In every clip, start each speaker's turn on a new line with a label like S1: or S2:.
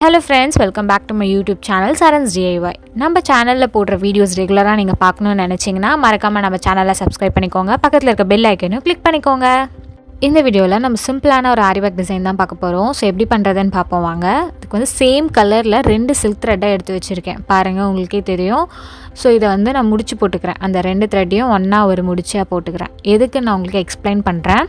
S1: Hello friends, welcome back to my YouTube channel Saran's DIY. நம்ம சேனல்ல போடுற videos ரெகுலரா நீங்க பார்க்கணும்னு நினைச்சீங்கன்னா மறக்காம நம்ம சேனலை சப்ஸ்கிரைப் பண்ணிக்கோங்க. பக்கத்துல இருக்க பெல் ஐகானையும் கிளிக் பண்ணிக்கோங்க. இந்த வீடியோவில் நம்ம சிம்பிளான ஒரு ஆரி ஒர்க் டிசைன் தான் பார்க்க போகிறோம். ஸோ எப்படி பண்ணுறதுன்னு பார்ப்போம் வாங்க. இதுக்கு வந்து சேம் கலரில் 2 சில்க் த்ரெட்டாக எடுத்து வச்சுருக்கேன். பாருங்கள், உங்களுக்கே தெரியும். ஸோ இதை வந்து நான் முடிச்சு போட்டுக்கிறேன். அந்த 2 த்ரெட்டையும் ஒன்றா ஒரு முடிச்சியாக போட்டுக்கிறேன். எதுக்கு நான் உங்களுக்கு எக்ஸ்பிளைன் பண்ணுறேன்.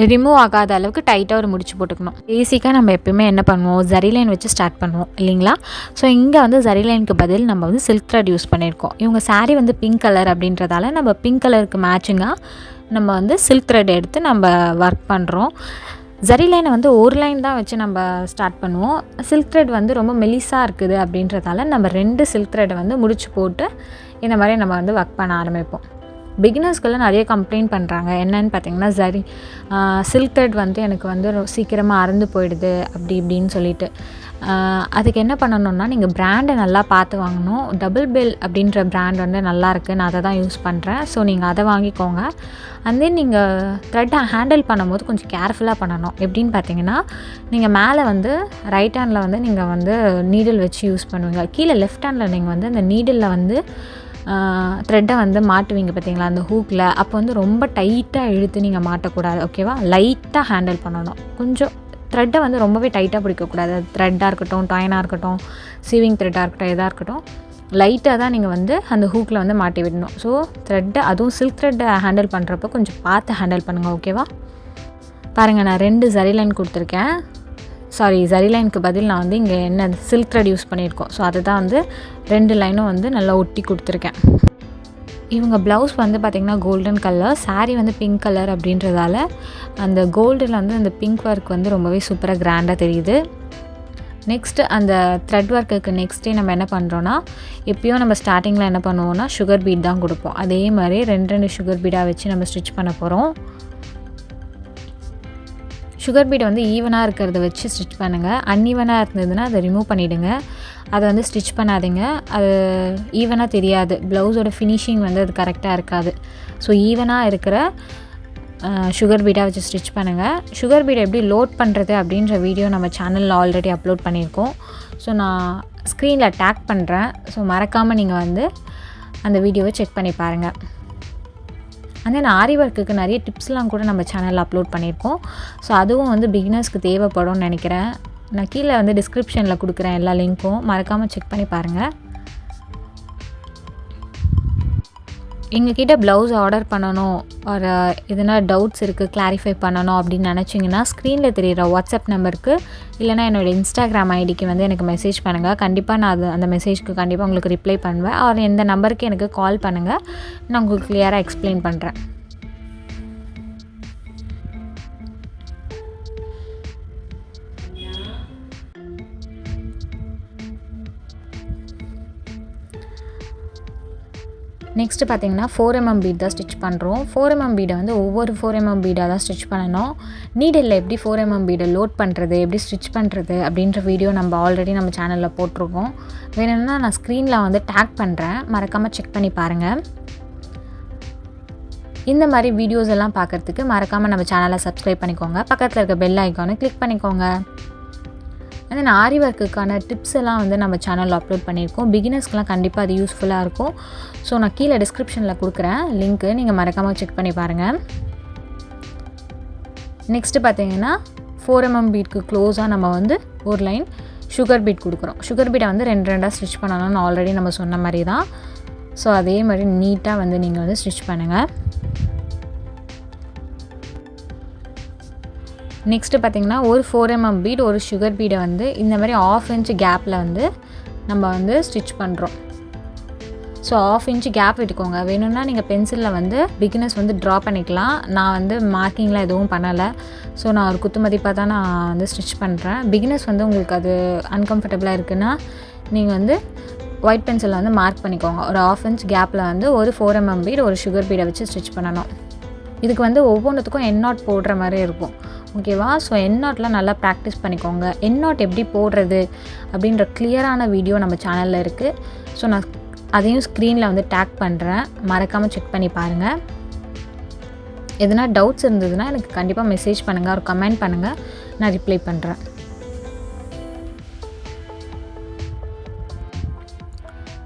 S1: ரிமூவ் ஆகாத அளவுக்கு டைட்டாக ஒரு முடிச்சு போட்டுக்கணும். பேசிக்காக நம்ம எப்பயுமே என்ன பண்ணுவோம், ஜரி லைன் வச்சு ஸ்டார்ட் பண்ணுவோம் இல்லைங்களா. ஸோ இங்கே வந்து ஜரி லைனுக்கு பதில் நம்ம வந்து சில்க் த்ரெட் யூஸ் பண்ணியிருக்கோம். இவங்க சாரீ வந்து பிங்க் கலர் அப்படின்றதால நம்ம பிங்க் கலருக்கு மேட்சிங்காக நம்ம வந்து சில்க் த்ரெட் எடுத்து நம்ம ஒர்க் பண்ணுறோம். ஜரி லைனை வந்து ஒரு லைன் தான் வச்சு நம்ம ஸ்டார்ட் பண்ணுவோம். சில்க் த்ரெட் வந்து ரொம்ப மெலிசாக இருக்குது அப்படின்றதால நம்ம 2 சில்க் த்ரெட்டை வந்து முடிச்சு போட்டு இந்த மாதிரி நம்ம வந்து ஒர்க் பண்ண ஆரம்பிப்போம். பிகினர்ஸ்க்கெல்லாம் நிறைய கம்ப்ளைண்ட் பண்ணுறாங்க. என்னென்னு பார்த்தீங்கன்னா, சரி சில்க் த்ரெட் வந்து எனக்கு வந்து சீக்கிரமாக அறுந்து போயிடுது அப்படி இப்படின்னு சொல்லிட்டு. அதுக்கு என்ன பண்ணணுன்னா, நீங்கள் பிராண்டை நல்லா பார்த்து வாங்கணும். டபுள் பெல் அப்படின்ற பிராண்ட் வந்து நல்லாயிருக்கு, நான் அதை தான் யூஸ் பண்ணுறேன். ஸோ நீங்கள் அதை வாங்கிக்கோங்க. அண்ட் தென் நீங்கள் த்ரெட்டை ஹேண்டில் பண்ணும்போது கொஞ்சம் கேர்ஃபுல்லாக பண்ணணும். எப்படின்னு பார்த்தீங்கன்னா, நீங்கள் மேலே வந்து ரைட் ஹேண்டில் வந்து நீங்கள் வந்து நீடில் வச்சு யூஸ் பண்ணுவீங்க. கீழே லெஃப்ட் ஹேண்டில் நீங்கள் வந்து அந்த நீடிலில் வந்து த்ரெட்டை வந்து மாட்டுவீங்க பார்த்தீங்களா, அந்த ஹூக்கில். அப்போ வந்து ரொம்ப டைட்டாக இழுத்து நீங்கள் மாட்டக்கூடாது, ஓகேவா. லைட்டாக ஹேண்டில் பண்ணணும். கொஞ்சம் த்ரெட்டை வந்து ரொம்பவே டைட்டாக பிடிக்கக்கூடாது. அது த்ரெட்டாக இருக்கட்டும், டாயினாக இருக்கட்டும், சீவிங் த்ரெட்டாக இருக்கட்டும், எதாக இருக்கட்டும், லைட்டாக தான் நீங்கள் வந்து அந்த ஹூக்கில் வந்து மாட்டி விடணும். ஸோ த்ரெட்டை, அதுவும் சில்க் த்ரெட்டை ஹேண்டில் பண்ணுறப்போ கொஞ்சம் பார்த்து ஹேண்டில் பண்ணுங்கள், ஓகேவா. பாருங்கள், நான் 2 ஜரி லைன் கொடுத்துருக்கேன். ஜரி லைனுக்கு பதில் நான் வந்து இங்கே என்ன சில்க் த்ரெட் யூஸ் பண்ணியிருக்கோம். ஸோ அதை தான் வந்து 2 லைனும் வந்து நல்லா ஒட்டி கொடுத்துருக்கேன். இவங்க ப்ளவுஸ் வந்து பார்த்திங்கன்னா கோல்டன் கலர், சாரீ வந்து பிங்க் கலர் அப்படின்றதால அந்த கோல்டில் வந்து அந்த பிங்க் ஒர்க் வந்து ரொம்பவே சூப்பராக கிராண்டாக தெரியுது. நெக்ஸ்ட்டு அந்த த்ரெட் ஒர்க்குக்கு நெக்ஸ்ட்டே நம்ம என்ன பண்ணுறோன்னா, எப்பயும் நம்ம ஸ்டார்டிங்கில் என்ன பண்ணுவோன்னா சுகர் பீட் தான் கொடுப்போம். அதே மாதிரி 2 சுகர் பீடாக வச்சு நம்ம ஸ்டிச் பண்ண போகிறோம். சுகர் பீடை வந்து ஈவனாக இருக்கிறத வச்சு ஸ்டிச் பண்ணுங்கள். அன்ஈவனாக இருந்ததுன்னா அதை ரிமூவ் பண்ணிவிடுங்க. அதை வந்து ஸ்டிச் பண்ணாதீங்க, அது ஈவனாக தெரியாது. ப்ளவுஸோட ஃபினிஷிங் வந்து அது கரெக்டாக இருக்காது. ஸோ ஈவனாக இருக்கிற சுகர் பீடாக வச்சு ஸ்டிச் பண்ணுங்கள். சுகர் பீடை எப்படி லோட் பண்ணுறது அப்படின்ற வீடியோ நம்ம சேனலில் ஆல்ரெடி அப்லோட் பண்ணியிருக்கோம். ஸோ நான் ஸ்க்ரீனில் டேக் பண்ணுறேன். ஸோ மறக்காமல் நீங்கள் வந்து அந்த வீடியோவை செக் பண்ணி பாருங்கள். அந்த ஆரி ஒர்க்குக்கு நிறைய டிப்ஸ்லாம் கூட நம்ம சேனலில் அப்லோட் பண்ணியிருக்கோம். ஸோ அதுவும் வந்து பிகினர்ஸ்க்கு தேவைப்படும்னு நினைக்கிறேன். நான் கீழே வந்து டிஸ்கிரிப்ஷனில் கொடுக்குறேன் எல்லா லிங்க்கும், மறக்காமல் செக் பண்ணி பாருங்கள். எங்ககிட்ட ப்ளவுஸ் ஆர்டர் பண்ணணும், ஒரு எதுனா டவுட்ஸ் இருக்குது, கிளாரிஃபை பண்ணணும் அப்படின்னு நினச்சிங்கன்னா ஸ்க்ரீனில் தெரிகிற வாட்ஸ்அப் நம்பருக்கு இல்லைனா என்னோடய இன்ஸ்டாகிராம் ஐடிக்கு வந்து எனக்கு மெசேஜ் பண்ணுங்கள். கண்டிப்பாக நான் அந்த மெசேஜ்க்கு கண்டிப்பாக உங்களுக்கு ரிப்ளை பண்ணுவேன். அவர் எந்த நம்பருக்கு எனக்கு கால் பண்ணுங்கள், நான் உங்களுக்கு கிளியராக எக்ஸ்பிளைன் பண்ணுறேன். நெக்ஸ்ட்டு பார்த்திங்கன்னா 4mm பீட் தான் ஸ்டிச் பண்ணுறோம். 4mm பீடை வந்து ஒவ்வொரு 4mm பீடாக தான் ஸ்டிச் பண்ணணும். நீடில் எப்படி 4mm பீடை லோட் பண்ணுறது, எப்படி ஸ்டிச் பண்ணுறது அப்படின்ற வீடியோ நம்ம ஆல்ரெடி நம்ம சேனலில் போட்டிருக்கோம். வேணும்னா நான் ஸ்க்ரீனில் வந்து டேக் பண்ணுறேன், மறக்காமல் செக் பண்ணி பாருங்கள். இந்த மாதிரி வீடியோஸ் எல்லாம் பார்க்குறதுக்கு மறக்காமல் நம்ம சேனலை சப்ஸ்கிரைப் பண்ணிக்கோங்க. பக்கத்தில் இருக்க பெல் ஐக்கானை கிளிக் பண்ணிக்கோங்க. அந்த ஆரி ஒர்க்குக்கான டிப்ஸ் எல்லாம் வந்து நம்ம சேனலில் அப்லோட் பண்ணியிருக்கோம். பிகினர்ஸ்க்கெலாம் கண்டிப்பாக அது யூஸ்ஃபுல்லாக இருக்கும். ஸோ நான் கீழே டிஸ்கிரிப்ஷனில் கொடுக்குறேன் லிங்க்கு, நீங்கள் மறக்காமல் செக் பண்ணி பாருங்கள். நெக்ஸ்ட்டு பார்த்தீங்கன்னா 4mm பீட்க்கு க்ளோஸாக நம்ம வந்து ஒரு லைன் சுகர் பீட் கொடுக்குறோம். சுகர் பீடை வந்து 2 ஸ்டிச் பண்ணணும்னு ஆல்ரெடி நம்ம சொன்ன மாதிரி தான். ஸோ அதே மாதிரி நீட்டாக வந்து நீங்கள் வந்து ஸ்டிச் பண்ணுங்கள். நெக்ஸ்ட்டு பார்த்திங்கன்னா ஒரு 4mm பீட் ஒரு சுகர் பீடை வந்து இந்த மாதிரி 1/2 இன்ச் கேப்பில் வந்து நம்ம வந்து ஸ்டிச் பண்ணுறோம். ஸோ 1/2 இன்ச் கேப் விட்டுக்கோங்க. வேணும்னா நீங்கள் பென்சிலில் வந்து பிகினர்ஸ் வந்து ட்ரா பண்ணிக்கலாம். நான் வந்து மார்க்கிங்லாம் எதுவும் பண்ணலை. ஸோ நான் ஒரு குத்து மதிப்பாக தான் நான் வந்து ஸ்டிச் பண்ணுறேன். பிகினர்ஸ் வந்து உங்களுக்கு அது அன்கம்ஃபர்டபுளாக இருக்குன்னா நீங்கள் வந்து ஒயிட் பென்சிலில் வந்து மார்க் பண்ணிக்கோங்க. ஒரு 1/2 இன்ச் கேப்பில் வந்து ஒரு 4mm பீட் ஒரு சுகர் பீடை வச்சு ஸ்டிச் பண்ணணும். இதுக்கு வந்து ஒவ்வொன்றுத்துக்கும் என் நாட் போடுற மாதிரி இருக்கும், ஓகேவா. ஸோ என் நாட்லாம் நல்லா ப்ராக்டிஸ் பண்ணிக்கோங்க. என் நாட் எப்படி போடுறது அப்படின்ற கிளியரான வீடியோ நம்ம சேனலில் இருக்குது. ஸோ நான் அதையும் ஸ்க்ரீனில் வந்து டேக் பண்ணுறேன், மறக்காமல் செக் பண்ணி பாருங்கள். எதனா டவுட்ஸ் இருந்ததுன்னா எனக்கு கண்டிப்பாக மெசேஜ் பண்ணுங்கள், ஒரு கமெண்ட் பண்ணுங்கள், நான் ரிப்ளை பண்ணுறேன்.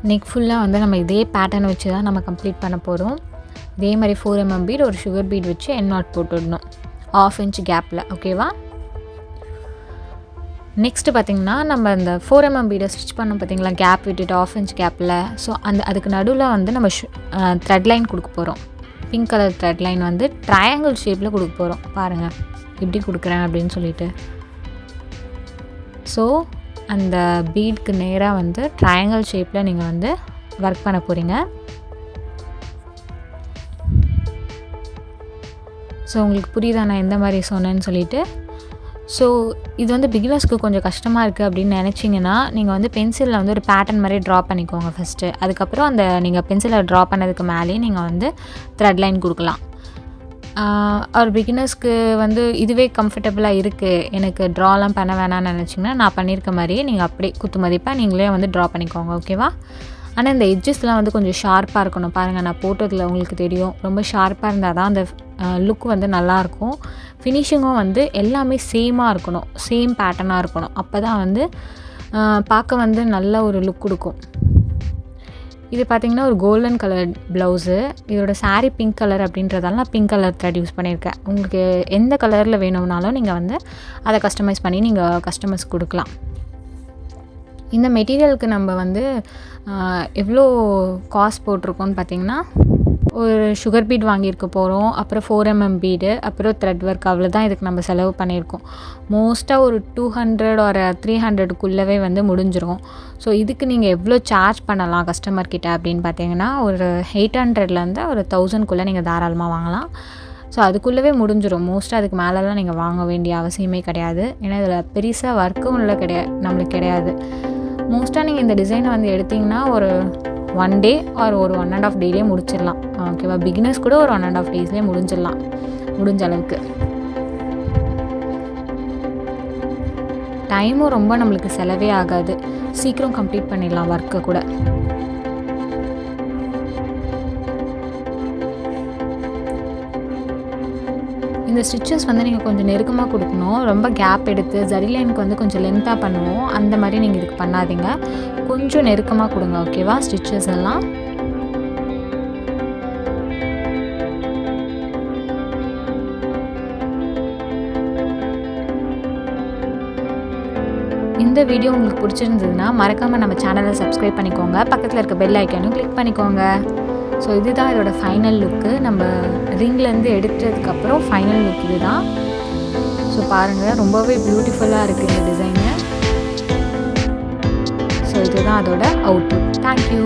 S1: நெக் ஃபுல்லாக வந்து நம்ம இதே பேட்டர்ன் வச்சு தான் நம்ம கம்ப்ளீட் பண்ண போகிறோம். இதே மாதிரி 4 mm பீட் ஒரு சுகர் பீட் வச்சு எண்ட் நாட் போட்டுடணும் 1/2 inch கேப்பில். ஓகேவா? நெக்ஸ்ட்டு பார்த்திங்கன்னா நம்ம இந்த 4 mm பீடை ஸ்டிச் பண்ணோம் பார்த்திங்களா, கேப் விட்டுட்டு 1/2 inch கேப்பில். ஸோ அதுக்கு நடுவில் வந்து நம்ம த்ரெட் லைன் கொடுக்க போகிறோம். பிங்க் கலர் த்ரெட் லைன் வந்து ட்ரையாங்கிள் ஷேப்பில் கொடுக்க போகிறோம். பாருங்கள் எப்படி கொடுக்குறேன் அப்படின்னு சொல்லிட்டு. ஸோ அந்த பீட்க்கு நேராக வந்து ட்ரையாங்கிள் ஷேப்பில் நீங்கள் வந்து ஒர்க் பண்ண போகிறீங்க. ஸோ உங்களுக்கு புரியுதா நான் எந்த மாதிரி சொன்னேன்னு சொல்லிட்டு. ஸோ இது வந்து பிகினர்ஸ்க்கு கொஞ்சம் கஷ்டமாக இருக்குது அப்படின்னு நினச்சிங்கன்னா நீங்கள் வந்து பென்சிலில் வந்து ஒரு பேட்டர்ன் மாதிரி ட்ரா பண்ணிக்கோங்க ஃபஸ்ட்டு. அதுக்கப்புறம் அந்த நீங்கள் பென்சிலை ட்ரா பண்ணதுக்கு மேலேயே நீங்கள் வந்து த்ரெட் லைன் கொடுக்கலாம். ஒரு பிகினர்ஸ்க்கு வந்து இதுவே கம்ஃபர்டபுளாக இருக்குது, எனக்கு ட்ராலாம் பண்ண வேணாம்னு நினச்சிங்கன்னா நான் பண்ணியிருக்க மாதிரியே நீங்கள் அப்படியே குத்து மதிப்பாக நீங்களே வந்து ட்ரா பண்ணிக்கோங்க. ஓகேவா? ஆனால் இந்த எட்ஜஸ்லாம் வந்து கொஞ்சம் ஷார்ப்பாக இருக்கணும். பாருங்கள் நான் போட்டதில் உங்களுக்கு தெரியும், ரொம்ப ஷார்ப்பாக இருந்தால் தான் அந்த லுக் வந்து நல்லாயிருக்கும். ஃபினிஷிங்கும் வந்து எல்லாமே சேமாக இருக்கணும், சேம் பேட்டர்னாக இருக்கணும். அப்போ தான் வந்து பார்க்க வந்து நல்ல ஒரு லுக் கொடுக்கும். இது பார்த்திங்கன்னா ஒரு கோல்டன் கலர் ப்ளவுஸு. இதோட சாரீ பிங்க் கலர் அப்படின்றதால நான் பிங்க் கலர் த்ரெட் யூஸ் பண்ணியிருக்கேன். உங்களுக்கு எந்த கலரில் வேணும்னாலும் நீங்கள் வந்து அதை கஸ்டமைஸ் பண்ணி நீங்கள் கஸ்டமர்ஸ் கொடுக்கலாம். இந்த மெட்டீரியலுக்கு நம்ம வந்து எவ்வளோ காஸ்ட் போட்டிருக்கோன்னு பார்த்திங்கன்னா, ஒரு சுகர் பீட் வாங்கியிருக்க போகிறோம், அப்புறம் 4 mm பீடு, அப்புறம் த்ரெட் ஒர்க், அவ்வளோதான் இதுக்கு நம்ம செலவு பண்ணியிருக்கோம். மோஸ்ட்டாக ஒரு 200 ஒரு 300க்குள்ளவே வந்து முடிஞ்சிரும். ஸோ இதுக்கு நீங்கள் எவ்வளோ சார்ஜ் பண்ணலாம் கஸ்டமர்கிட்ட அப்படின்னு பார்த்தீங்கன்னா, ஒரு 800லேருந்து ஒரு 1000க்குள்ளே நீங்கள் தாராளமாக வாங்கலாம். ஸோ அதுக்குள்ளவே முடிஞ்சிடும். மோஸ்ட்டாக அதுக்கு மேலெலாம் நீங்கள் வாங்க வேண்டிய அவசியமே கிடையாது. ஏன்னா இதில் பெருசாக ஒர்க்கும் உள்ள நம்மளுக்கு கிடையாது. மோஸ்ட்டாக நீங்கள் இந்த டிசைனை வந்து எடுத்திங்கன்னா ஒரு 1 day ஒரு 1.5 டேலேயே முடிச்சிடலாம். ஓகேவா? பிகினர்ஸ் கூட ஒரு 1.5 daysலேயே முடிஞ்சிடலாம், முடிஞ்ச அளவுக்கு. டைமும் ரொம்ப நம்மளுக்கு செலவே ஆகாது, சீக்கிரம் கம்ப்ளீட் பண்ணிடலாம் ஒர்க்கை கூட. இந்த ஸ்டிச்சஸ் வந்து நீங்கள் கொஞ்சம் நெருக்கமாக கொடுக்கணும். ரொம்ப கேப் எடுத்து ஜரி லைனுக்கு வந்து கொஞ்சம் லென்த்தாக பண்ணுவோம், அந்த மாதிரி நீங்கள் இதுக்கு பண்ணாதீங்க. கொஞ்சம் நெருக்கமாக கொடுங்க. ஓகேவா? ஸ்டிச்சஸ் எல்லாம் இந்த வீடியோ உங்களுக்கு பிடிச்சிருந்ததுன்னா மறக்காமல் நம்ம சேனலை சப்ஸ்கிரைப் பண்ணிக்கோங்க. பக்கத்தில் இருக்க பெல் ஐக்கானும் கிளிக் பண்ணிக்கோங்க. ஸோ இதுதான் இதோட ஃபைனல் லுக்கு. நம்ம ரிங்லேருந்து எடுத்ததுக்கப்புறம் ஃபைனல் லுக் இது தான். ஸோ பாருங்கள், ரொம்பவே பியூட்டிஃபுல்லாக இருக்குது இந்த டிசைனு. ஸோ இதுதான் அதோட அவுட்புட். தேங்க்யூ.